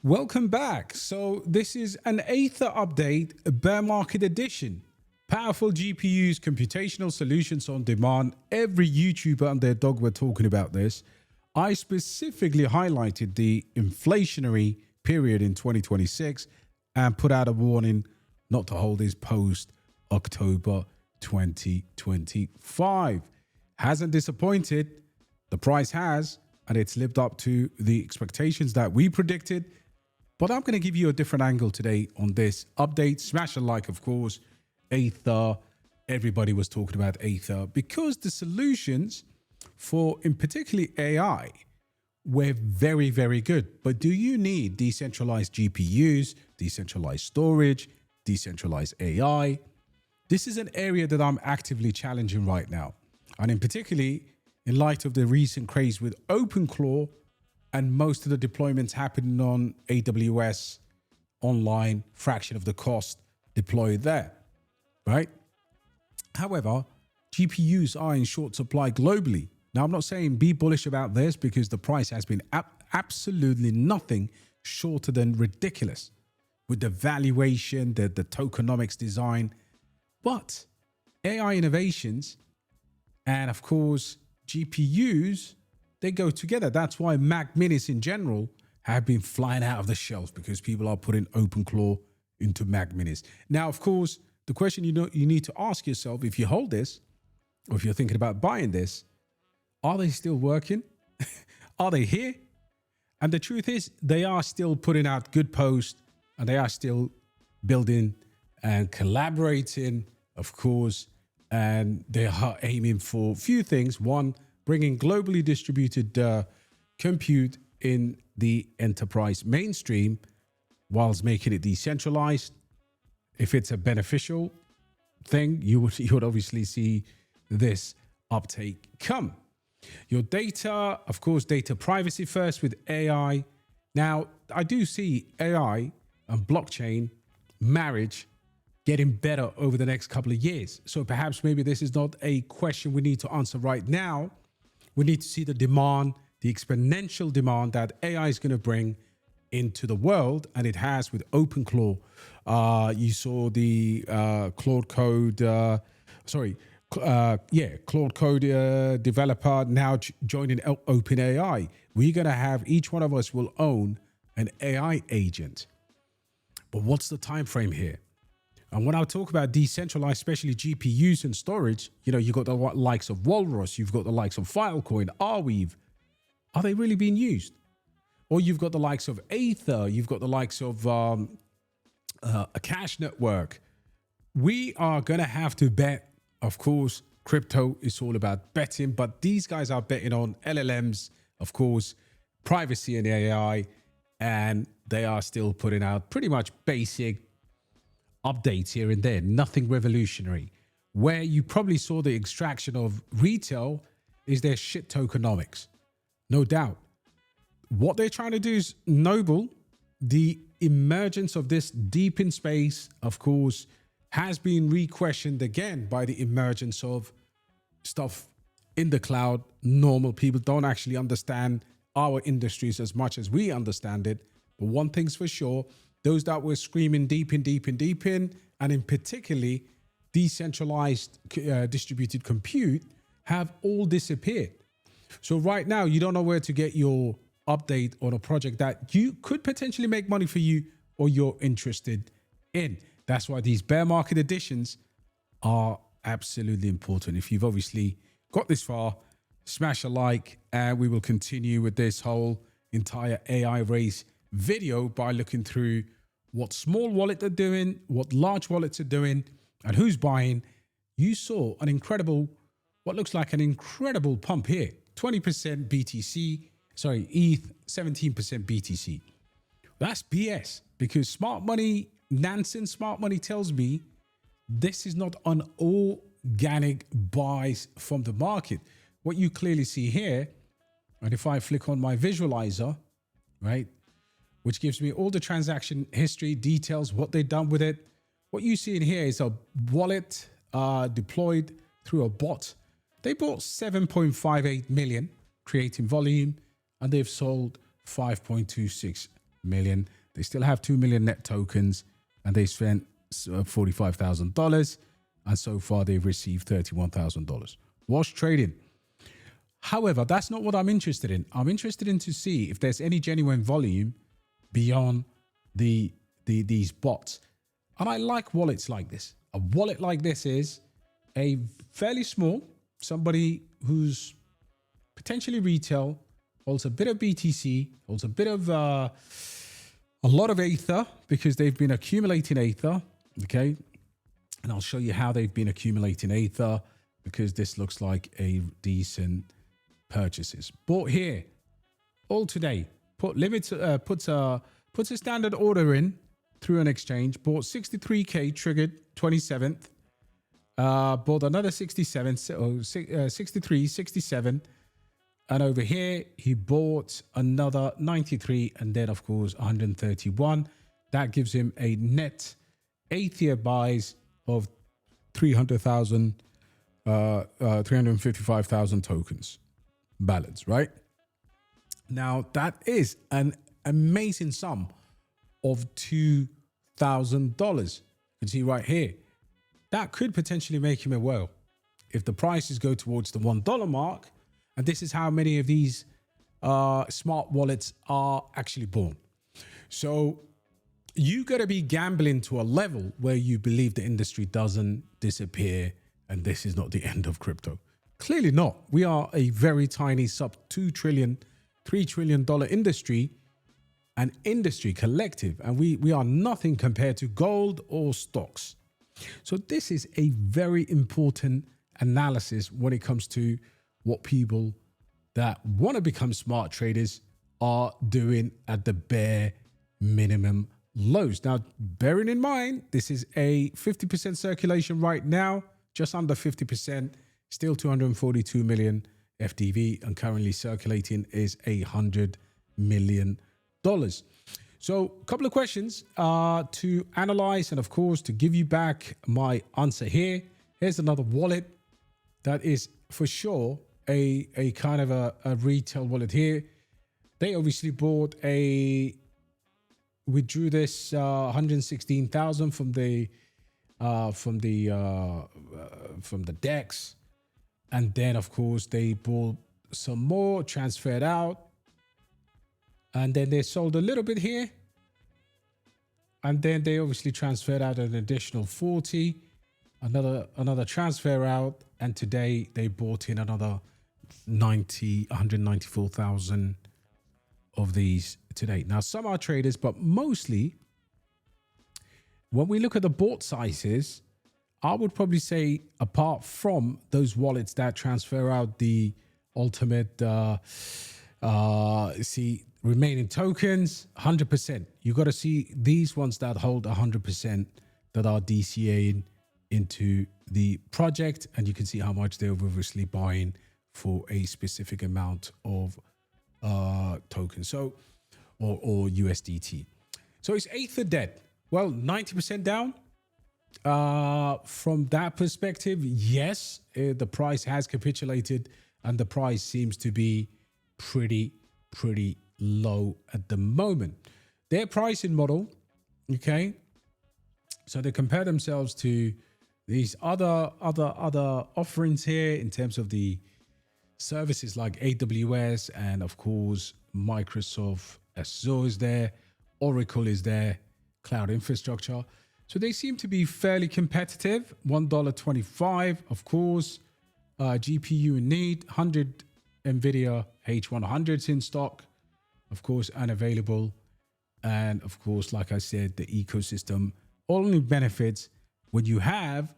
Welcome back. So this is an Aethir update, a bear market edition. Powerful GPUs, computational solutions on demand. Every YouTuber and their dog were talking about this. I specifically highlighted the inflationary period in 2026 and put out a warning not to hold this post October 2025. Hasn't disappointed. The price has, and it's lived up to the expectations that we predicted. But I'm going to give you a different angle today on this update. Smash a like, of course. Aethir. Everybody was talking about Aethir because the solutions for, in particularly AI, were very, very good. But do you need decentralized GPUs, decentralized storage, decentralized AI? This is an area that I'm actively challenging right now. And in particularly, in light of the recent craze with OpenClaw, and most of the deployments happening on AWS online, fraction of the cost deployed there, right? However, GPUs are in short supply globally. Now, I'm not saying be bullish about this because the price has been absolutely nothing shorter than ridiculous with the valuation, the tokenomics design. But AI innovations and, of course, GPUs, they go together. That's why Mac Minis in general have been flying out of the shelves because people are putting OpenClaw into Mac Minis. Now, of course, the question you need to ask yourself if you hold this or if you're thinking about buying this, are they still working? Are they here? And the truth is they are still putting out good posts and they are still building and collaborating, of course, and they are aiming for a few things. One, bringing globally distributed compute in the enterprise mainstream whilst making it decentralized. If it's a beneficial thing, you would obviously see this uptake come. Your data, of course, data privacy first with AI. Now, I do see AI and blockchain marriage getting better over the next couple of years. So perhaps maybe this is not a question we need to answer right now. We need to see the demand, the exponential demand that AI is going to bring into the world, and it has with OpenClaw. You saw the Claude Code, Claude Code developer now joining OpenAI. We're going to have, each one of us will own an AI agent. But what's the time frame here? And when I talk about decentralized, especially GPUs and storage, you've got the likes of Walrus, you've got the likes of Filecoin, Arweave. Are they really being used? Or you've got the likes of Aethir, you've got the likes of a cash network. We are going to have to bet. Of course, crypto is all about betting, but these guys are betting on LLMs, of course, privacy and AI, and they are still putting out pretty much basic updates here and there, nothing revolutionary. Where you probably saw the extraction of retail is their shit tokenomics. No doubt. What they're trying to do is noble. The emergence of this DePIN space, of course, has been re-questioned again by the emergence of stuff in the cloud. Normal people don't actually understand our industries as much as we understand it. But one thing's for sure, those that were screaming DePIN, and in particularly decentralized distributed compute have all disappeared. So right now, you don't know where to get your update on a project that you could potentially make money for you or you're interested in. That's why these bear market editions are absolutely important. If you've obviously got this far, smash a like, and we will continue with this whole entire AI race video by looking through what small wallets are doing, what large wallets are doing, and who's buying. You saw an incredible, what looks like an incredible pump here. 20% BTC, sorry, ETH, 17% BTC. That's BS because smart money, Nansen smart money tells me this is not an organic buys from the market. What you clearly see here, and if I flick on my visualizer, right, which gives me all the transaction history details, what they've done with it. What you see in here is a wallet deployed through a bot. They bought 7.58 million, creating volume, and they've sold 5.26 million. They still have 2 million net tokens, and they spent $45,000. And so far, they've received $31,000. Wash trading. However, that's not what I'm interested in. I'm interested in to see if there's any genuine volume beyond these bots. And I like wallets like this. A wallet like this is a fairly small, somebody who's potentially retail, holds a bit of BTC, holds a bit of a lot of Aethir because they've been accumulating Aethir. Okay. And I'll show you how they've been accumulating Aethir because this looks like a decent purchases. Bought here all today. Puts a standard order in through an exchange. Bought 63k, triggered 27th. Bought another 67, 63, 67. And over here, he bought another 93 and then, of course, 131. That gives him a net Aethir buys of 355,000 tokens balance, right? Now, that is an amazing sum of $2,000. You can see right here. That could potentially make him a whale if the prices go towards the $1 mark. And this is how many of these smart wallets are actually born. So you got to be gambling to a level where you believe the industry doesn't disappear and this is not the end of crypto. Clearly not. We are a very tiny sub $2 trillion, $3 trillion industry, an industry collective, and we are nothing compared to gold or stocks. So this is a very important analysis when it comes to what people that want to become smart traders are doing at the bare minimum lows. Now, bearing in mind, this is a 50% circulation right now, just under 50%, still 242 million FDV, and currently circulating is $100 million. So a couple of questions to analyze and, of course, to give you back my answer here. Here's another wallet that is for sure a kind of a retail wallet here. They obviously withdrew this 116,000 from the DEX, and then of course they bought some more, transferred out, and then they sold a little bit here, and then they obviously transferred out an additional 40, another transfer out, and today they bought in another 194,000 of these today. Now, some are traders, but mostly when we look at the bought sizes, I would probably say apart from those wallets that transfer out the ultimate remaining tokens, 100%. You got to see these ones that hold 100% that are DCAing into the project, and you can see how much they're obviously buying for a specific amount of tokens, so or USDT. So is Aethir dead? Well, 90% down. From that perspective, yes, the price has capitulated, and the price seems to be pretty low at the moment. Their pricing model, okay, so they compare themselves to these other offerings here in terms of the services like AWS, and of course Microsoft Azure is there, Oracle is there, cloud infrastructure. So they seem to be fairly competitive. $1.25, of course. GPU in need, 100 NVIDIA H100s in stock, of course, and available. And of course, like I said, the ecosystem only benefits when you have,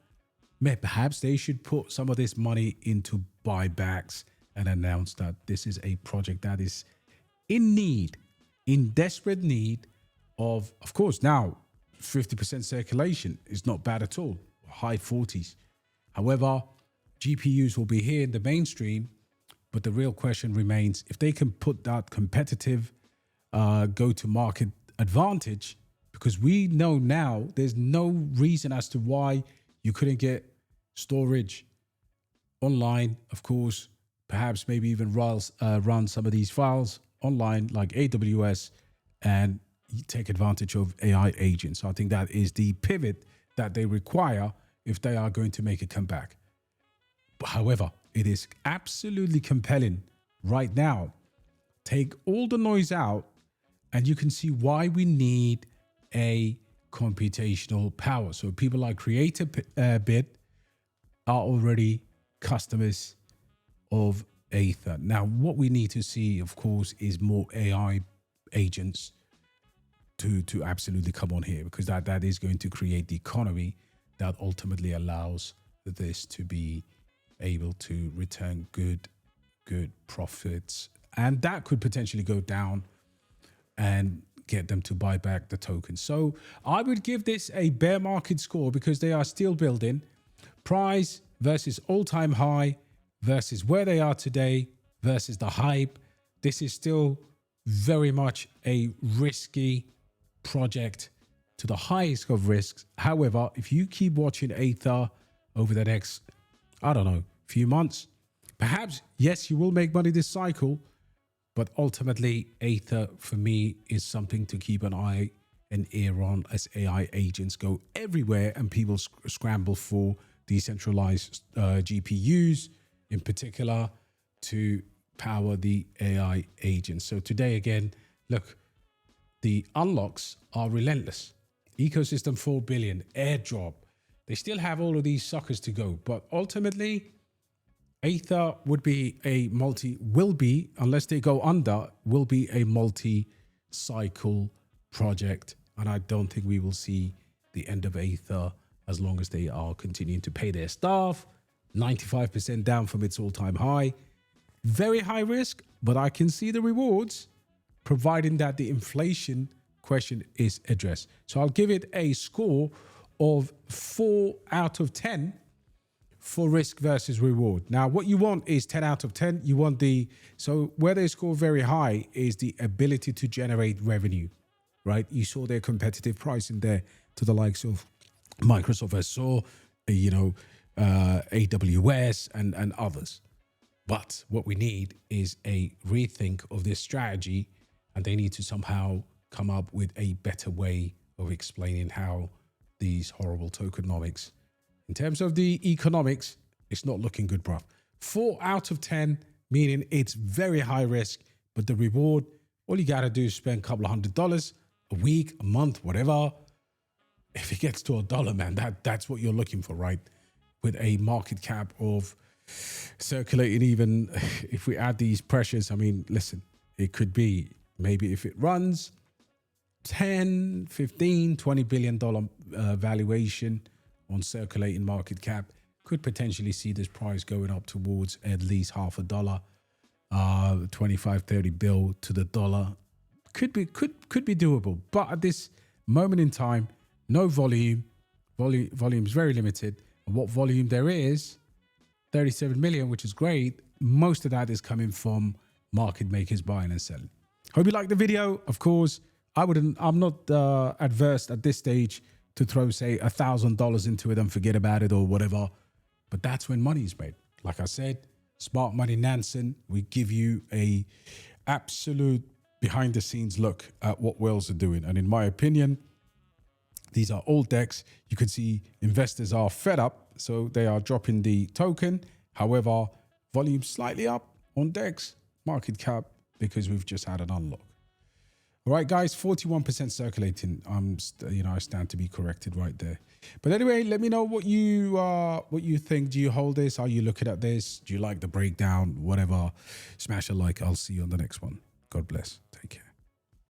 perhaps they should put some of this money into buybacks and announce that this is a project that is in desperate need of course, now 50% circulation is not bad at all, high 40s. However, GPUs will be here in the mainstream, but the real question remains if they can put that competitive go-to-market advantage, because we know now there's no reason as to why you couldn't get storage online, of course, perhaps maybe even run some of these files online like AWS, and take advantage of AI agents. So I think that is the pivot that they require if they are going to make a comeback. But however, it is absolutely compelling right now. Take all the noise out and you can see why we need a computational power. So people like CreatorBit are already customers of Aethir. Now, what we need to see, of course, is more AI agents to absolutely come on here, because that is going to create the economy that ultimately allows this to be able to return good profits, and that could potentially go down and get them to buy back the token. So I would give this a bear market score because they are still building. Price versus all-time high versus where they are today versus the hype. This is still very much a risky project to the highest of risks. However, if you keep watching Aethir over the next, I don't know, few months, perhaps, yes, you will make money this cycle, but ultimately Aethir for me is something to keep an eye and ear on as AI agents go everywhere and people scramble for decentralized GPUs in particular to power the AI agents. So today again, look, the unlocks are relentless. Ecosystem 4 billion, airdrop. They still have all of these suckers to go, but ultimately Aethir would be a will be, unless they go under, will be a multi-cycle project. And I don't think we will see the end of Aethir as long as they are continuing to pay their staff. 95% down from its all-time high. Very high risk, but I can see the rewards, providing that the inflation question is addressed. So I'll give it a score of 4 out of 10 for risk versus reward. Now, what you want is 10 out of 10. You want so where they score very high is the ability to generate revenue, right? You saw their competitive pricing there to the likes of Microsoft Azure, AWS and others. But what we need is a rethink of this strategy, and they need to somehow come up with a better way of explaining how these horrible tokenomics, in terms of the economics, it's not looking good, bruv. 4 out of 10, meaning it's very high risk, but the reward, all you got to do is spend a couple of $100 a week, a month, whatever. If it gets to $1, man, that's what you're looking for, right? With a market cap of circulating, even if we add these pressures, I mean, listen, it could be maybe if it runs 10, 15, $20 billion valuation on circulating market cap, could potentially see this price going up towards at least $0.50, 25, 30 bill to the dollar. Could be doable, but at this moment in time, no volume is very limited, and what volume there is, 37 million, which is great. Most of that is coming from market makers buying and selling. Hope you liked the video. Of course, I'm not adverse at this stage to throw, say, $1,000 into it and forget about it or whatever. But that's when money is made. Like I said, Smart Money Nansen, we give you a absolute behind the scenes look at what whales are doing. And in my opinion, these are old decks. You can see investors are fed up, so they are dropping the token. However, volume slightly up on decks, market cap, because we've just had an unlock. All right, guys, 41% circulating. I stand to be corrected right there. But anyway, let me know what you think. Do you hold this? Are you looking at this? Do you like the breakdown? Whatever. Smash a like. I'll see you on the next one. God bless. Take care.